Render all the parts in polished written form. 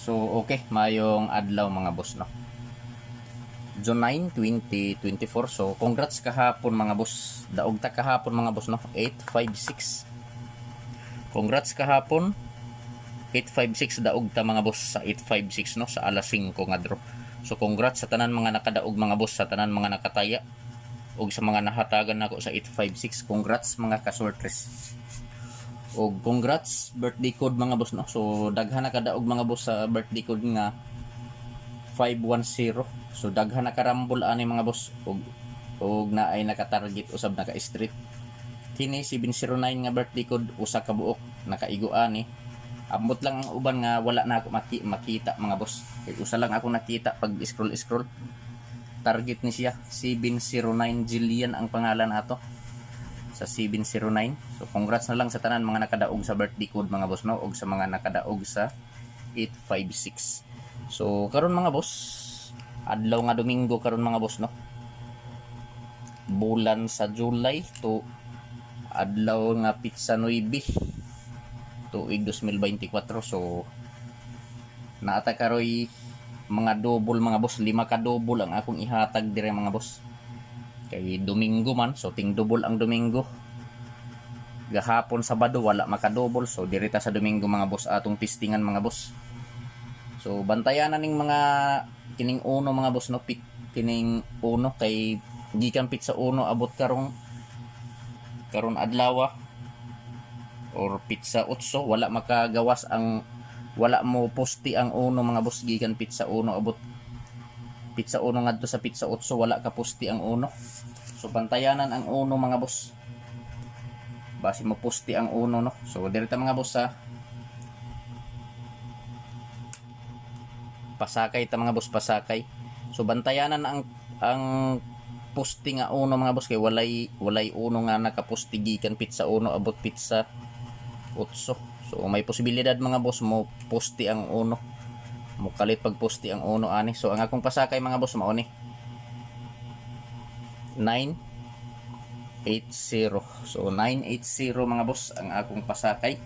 So okay, mayong adlaw mga boss no. June 9, 2024. So congrats kahapon mga boss. Daog ta kahapon mga boss no. 856. Congrats kahapon. 856 daog ta mga boss sa 856 no sa alas 5 nga draw. So congrats sa tanan mga nakadaog mga boss, sa tanan mga nakataya ug sa mga nahatagan nako sa 856. Congrats mga kasortres. O congrats birthday code mga boss no. So daghan na kadaog mga boss sa birthday code nga 510. So daghan na karambol ani mga boss og na ay naka-target usab naka-street. Kini 709 nga birthday code usa ka buok nakaigo ani. Ambot lang ang uban nga wala na ako makita mga boss. Usa lang ako nakita pag scroll. Target ni siya 709 Jillian ang pangalan ato sa 709. So congrats na lang sa tanan mga nakadaog sa birthday code mga boss no, og sa mga nakadaog sa 856. So karon mga boss, adlaw nga Domingo karon mga boss no. Bulan sa July to adlaw nga Pizza 9 tuig 2024. So naata karoy mga double mga boss, 5 ka double ang akong ihatag dire mga boss. Kay Domingo man, so ting double ang Domingo. Gahapon Sabado wala makadouble, so dirita sa Domingo mga boss atong testingan mga boss. So bantayan na ning mga kining uno mga boss no, kining uno kay gikan pizza uno abot karon adlaw or pizza 8 wala makagawas ang wala mo posti ang uno mga boss gikan pizza uno abot pizza uno ngadto sa pizza 8 wala ka posti ang uno. So bantayanan ang uno mga boss base mo posti ang uno no. So dirita mga boss sa pasakay ta mga boss, pasakay. So bantayanan ang posti nga uno mga boss kay walay uno nga nakaposti gikan pizza uno abot pizza 8. So may posibilidad mga boss mo posti ang uno, mo kalit pag posti ang uno ani. So ang akong pasakay mga boss mao ni 980. So 980 mga boss ang akong pasakay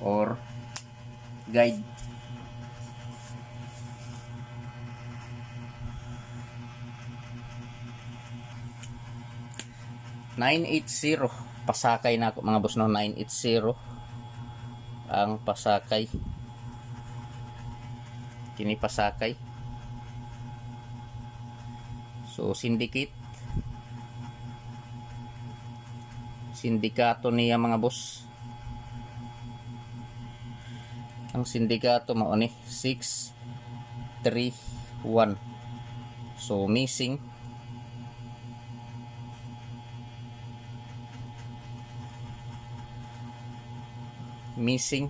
or guide. $980 pasakay na ako mga boss no. 980 ang pasakay, kini pasakay. So sindikato niya mga boss. Ang sindikato mao ni 631. So missing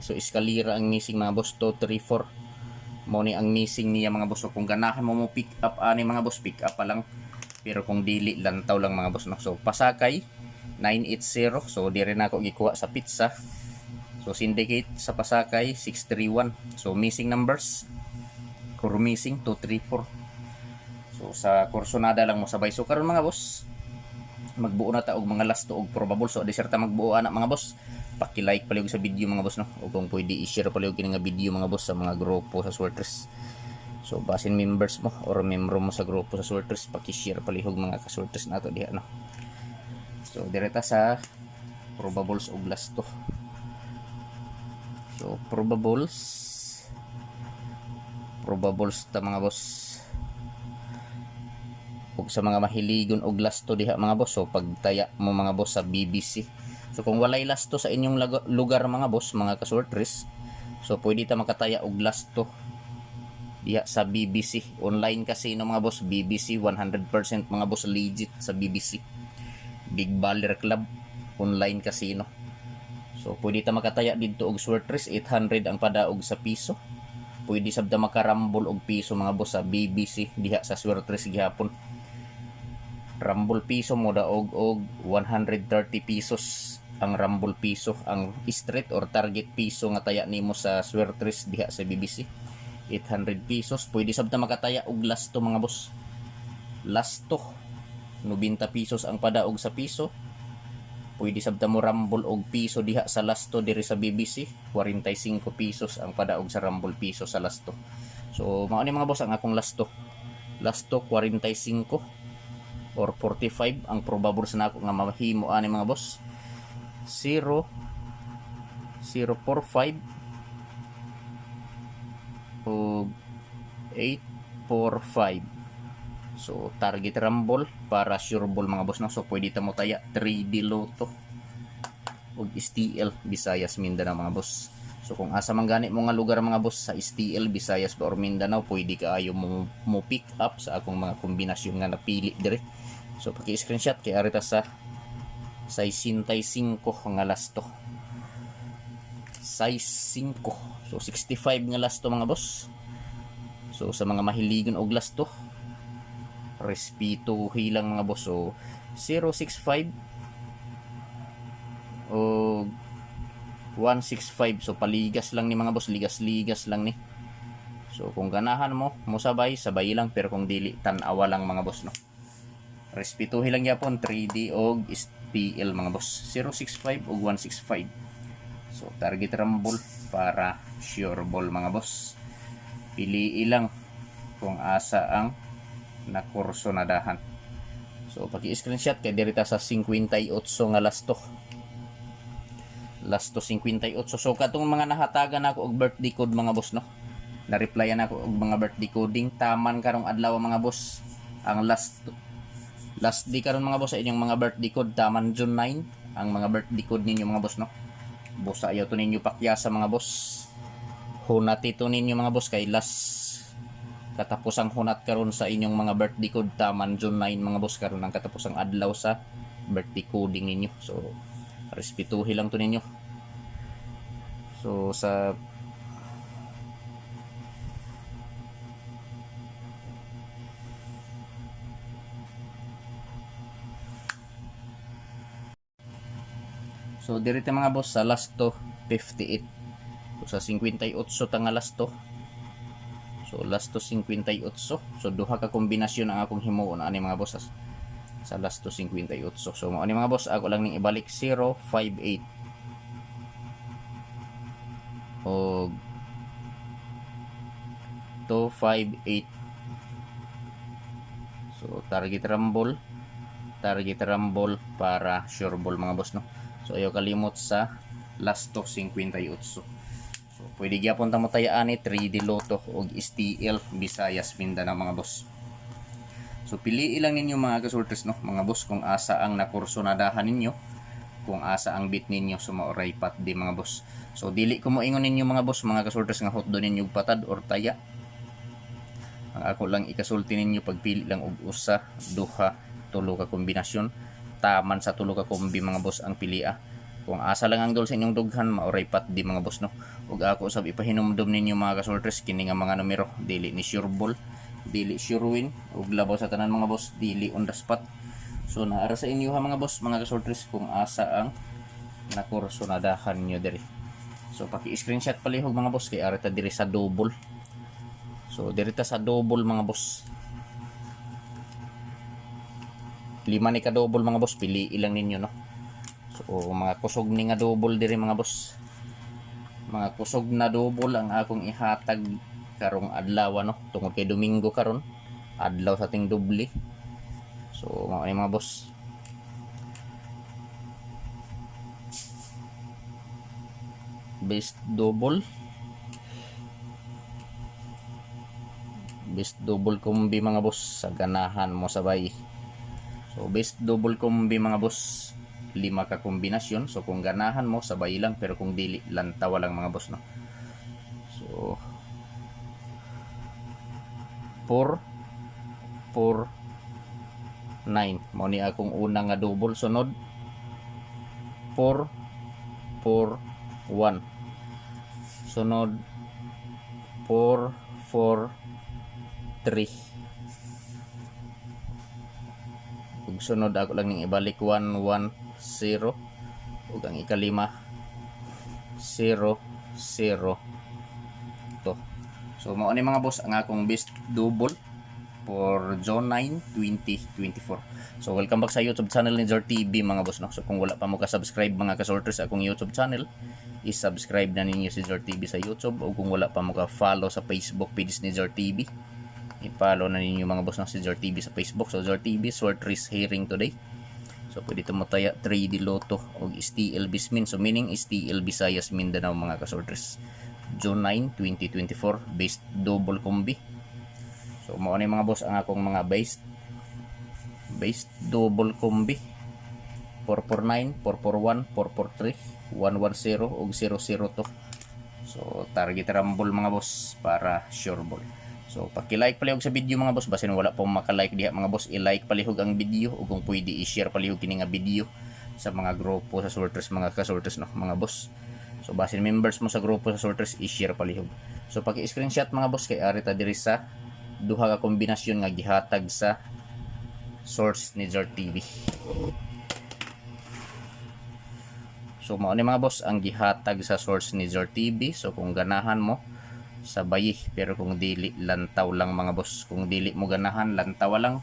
so eskalira ang missing mga boss. 234 mo ni ang missing niya mga boss. So kung ganahan mo pick up ani mga boss, pick up pa lang, pero kung dili lantaw lang mga boss no. So pasakay 980. So di rin ako gikuha sa pizza. So syndicate sa pasakay 631. So missing numbers kung missing 234. So sa kursonada lang mo sabay. So karon mga boss magbuo na ta og mga last og probable. So deserta magbuo ana mga boss. Paki-like pala sa video mga boss no, o kung pwede i-share pala yung nga video mga boss sa mga grupo sa Swertres. So basin members mo or membro mo sa grupo sa Swertres, paki-share pala yung mga ka-Swertres nato diha no. So direta sa probables og last to. So probables ta mga boss ug sa mga mahiligon og last to diha mga boss. So pagtaya mo mga boss sa BBC. So kung walay lasto sa inyong lugar mga boss, mga kasortres, so pwede ta makataya og lasto diha sa BBC. Online casino mga boss, BBC 100% mga boss, legit sa BBC. Big Baller Club, online casino. So pwede ta makataya didto og sortres, 800 ang padaog sa piso. Pwede sabda makarambol og piso mga boss sa BBC diha sa sortres gihapon. Rambol piso mo daog og 130 pesos ang rambol piso. Ang street or target piso nga taya nimo sa Swertres diha sa BBC 800 pesos. Pwede sabta makataya og lasto mga boss. Lasto 90 pesos ang padaog sa piso. pwede sabta mo rumble og piso diha sa lasto diri sa BBC, 45 pesos ang padaog sa rumble piso sa lasto. So mao ni mga boss ang akong lasto 45 or 45 ang probable sa nako nga mahimo ani mga boss. 0 045 o 845. So target rumble para sure ball mga boss no. So pwede ta mo taya 3D Lotto og STL Visayas Mindanao mga boss. So kung asa man gani mo nga lugar mga boss sa STL Visayas or Mindanao, pwede kaayo mo pick up sa akong mga kombinasyon nga napili dire. So paki-screenshot kay arita sa 65 nga lasto. Size 5. So 65 nga lasto mga boss. So sa mga mahiligon og lasto, respeto hilang mga boss. So 065 o 165. So paligas lang ni mga boss, ligas-ligas lang ni. So kung ganahan mo sabay lang, pero kung dili tan-awa lang mga boss no. Respetuhi lang yapon 3D og STL mga boss. 065 og 165. So target rumble para sure ball mga boss. Pili lang kung asa ang nakurso na dahan. So paki-screenshot kay dirita sa 58 nga lasto. Lasto 58. So katong mga nahatagan nako og birthday code mga boss no. Na-replyan ako og mga birthday coding taman karong adlaw mga boss. Ang last day karon mga boss sa inyong mga birthday code taman June 9 ang mga birthday code ninyo mga boss no. Busa ayaw to ninyo pakyasa mga boss. Hunat ito ninyo mga boss kay last katapusang hunat karon sa inyong mga birthday code taman June 9 mga boss, karon ang katapusang adlaw sa birthday coding ninyo. So respetuhi lang to ninyo. So sa So dirito mga boss sa lasto 58. So sa 58 ta nga lasto. So lasto 58. So duha ka kombinasyon ang akong himuon ani mga boss sa lasto 58. So mo ani mga boss ako lang ning ibalik 058 o 258. So target rumble para sure ball mga boss no. So ayaw kalimot sa lasto 58. So pwede gyapon ta mo tayaan ni 3D Lotto og STL Visayas Mindanao mga boss. So pili lang ninyo mga kasultres no, mga boss, kung asa ang nakurso na dahan ninyo, kung asa ang bit ninyo sumauray pat di mga boss. So dili ko mo ingon ninyo mga boss, mga kasultres nga hotdo ninyo patad or taya. Ang ako lang ikasulti ninyo pagpili lang og usa, duha, tulo ka kombinasyon. Taman sa tulo ka kombi mga boss ang pilia. Kung asa lang ang dol sa inyong dughan, mauray pat di mga boss no. Ug ako sab ipahinumdom ninyo mga kasultres kini nga mga numero, dili ni sure ball, dili sure win, ug labaw sa tanan mga boss, dili on the spot. So naara sa inyo ha mga boss, mga kasultres, kung asa ang nakurso na dahan nyo diri. So paki-screenshot palihog mga boss kay arita diri sa double. So dirita sa double mga boss. 5 ni ka double mga boss, pili ilang ninyo no. So mga kusog ni nga double diri mga boss. Mga kusog na double ang akong ihatag karong adlaw no, tungod kay Domingo karon, adlaw sa ting doble. So mga boss, best double kombi mga boss, sa ganahan mo sabay. So best double kombi mga boss, 5 ka kombinasyon. So kung ganahan mo sabay lang, pero kung dili lantawa lang mga boss no. So 4 4 9 mo ni akong una nga double. Sunod 4 4 1. Sunod 4 4 3. Ug sunod ako lang ning ibalik 1 1 0. Ug ang ikalima 0 0 to. So mao ni mga boss ang akong best double for June 9, 2024. So welcome back sa YouTube channel ni Zor TV mga boss no. So kung wala pa mo ka-subscribe mga kasorters sa akong YouTube channel, i-subscribe na ninyo si Zor TV sa YouTube, o kung wala pa mo ka-follow sa Facebook page ni Zor TV, i-follow na ninyo mga boss no si Zor TV sa Facebook. So Zor TV short risk hearing today. So pwede ito mo taya 3D Lotto o STL Bismin. So meaning STL Visayas Mindanao mga kasorters. June 9, 2024 based double combi. So mao ni mga boss ang akong mga based double combi. 449, 441, 443, 110 ug 002. So target rumble mga boss para sure ball. So paki-like palihog sa video mga boss, basin wala pong maka-like diha mga boss, i-like palihog ang video, o kung pwede i-share palihog kini nga video sa mga grupo sa sorters mga kasorters no mga boss. So basin members mo sa grupo sa sorters, i-share palihog. So paki-screenshot mga boss kay ari ta diri sa duha ka kombinasyon nga gihatag sa source ni Zor TV. So mao ni mga boss ang gihatag sa source ni Zor TV. So kung ganahan mo sabay, pero kung dili lantaw lang mga boss. Kung dili mo ganahan lantaw lang,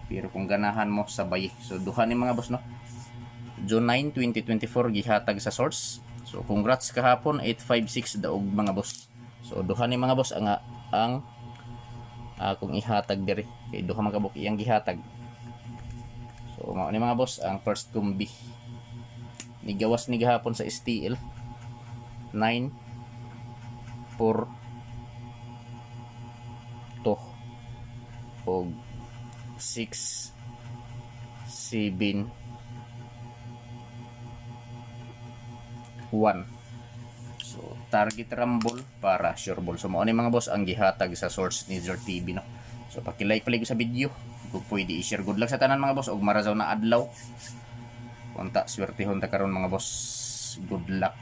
pero kung ganahan mo sabay. So duha ni mga boss no. June 9, 2024 gihatag sa source. So congrats kahapon 856 daog mga boss. So duha ni mga boss ang kung ihatag diri kay duha mga kabuk iyang gihatag. So mao ni mga boss ang first combi ni gawas ni gahapon sa STL 9 4 2 og 6 7 1. So target rumble para sure ball. So mao ni mga boss ang gihatag sa source ni Zor TV no. So paki-like palig sa video, kung pwede i-share. Good luck sa tanan mga boss, og marazaw na adlaw. Unta swertehon ta karon mga boss. Good luck.